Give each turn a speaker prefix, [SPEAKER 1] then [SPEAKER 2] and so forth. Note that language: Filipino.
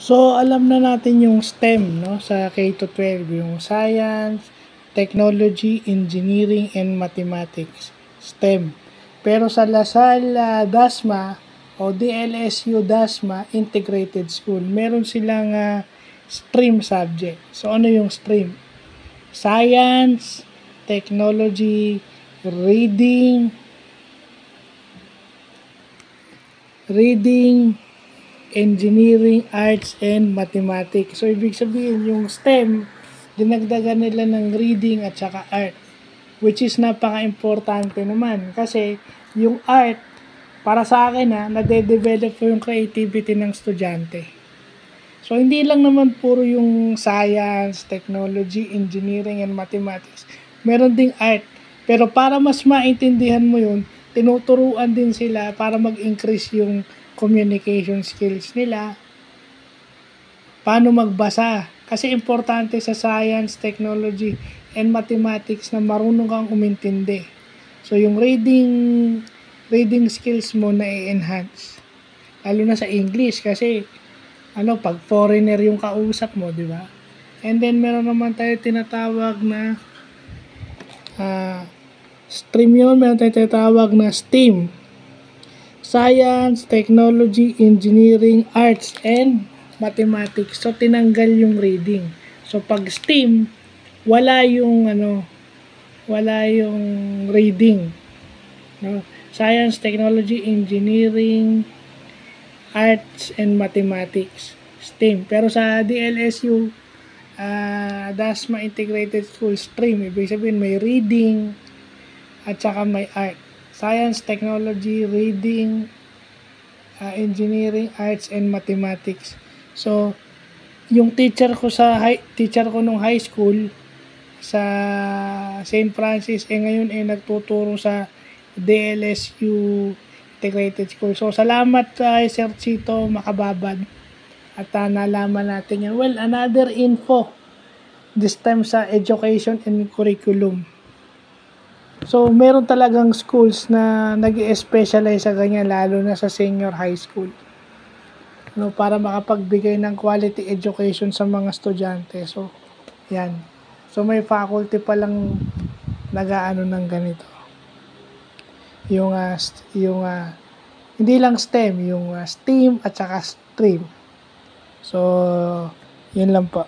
[SPEAKER 1] So, alam na natin yung STEM, no, sa K-12, yung Science, Technology, Engineering, and Mathematics, STEM. Pero sa Lasal Dasma o DLSU Dasma Integrated School, meron silang stream subject. So, ano yung stream? Science, Technology, Reading, Engineering, Arts, and Mathematics. So, ibig sabihin, yung STEM, dinagdagan nila ng reading at saka art. Which is napaka-importante naman. Kasi, yung art, para sa akin nade-develop po yung creativity ng estudyante. So, hindi lang naman puro yung science, technology, engineering, and mathematics. Meron ding art. Pero para mas maintindihan mo yun, tinuturuan din sila para mag-increase yung communication skills nila, paano magbasa. Kasi importante sa science, technology, and mathematics na marunong kang umintindi. So, yung reading skills mo na i-enhance. Lalo na sa English kasi, pag foreigner yung kausap mo, di ba? And then, meron naman tayo tinatawag na stream yun, meron tayo tinatawag na STEAM. Science, Technology, Engineering, Arts, and Mathematics. So, tinanggal yung reading. So, pag STEAM, wala yung reading. No? Science, Technology, Engineering, Arts, and Mathematics. STEAM. Pero sa DLSU, Dasma Integrated School Stream, ibig sabihin may reading at saka may art. Science, Technology, Reading, Engineering, Arts, and Mathematics. So, yung teacher ko nung high school sa St. Francis, ngayon nagtuturo sa DLSU Integrated School. So, salamat kay Sir Chito Makababad at nalaman natin yan. Well, another info this time sa education and curriculum. So, meron talagang schools na nag-specialize sa ganyan, lalo na sa senior high school. Para makapagbigay ng quality education sa mga estudyante. So, yan. So, may faculty pa lang nag-aano ng ganito. Hindi lang STEM, yung STEAM at saka STREAM. So, yun lang po.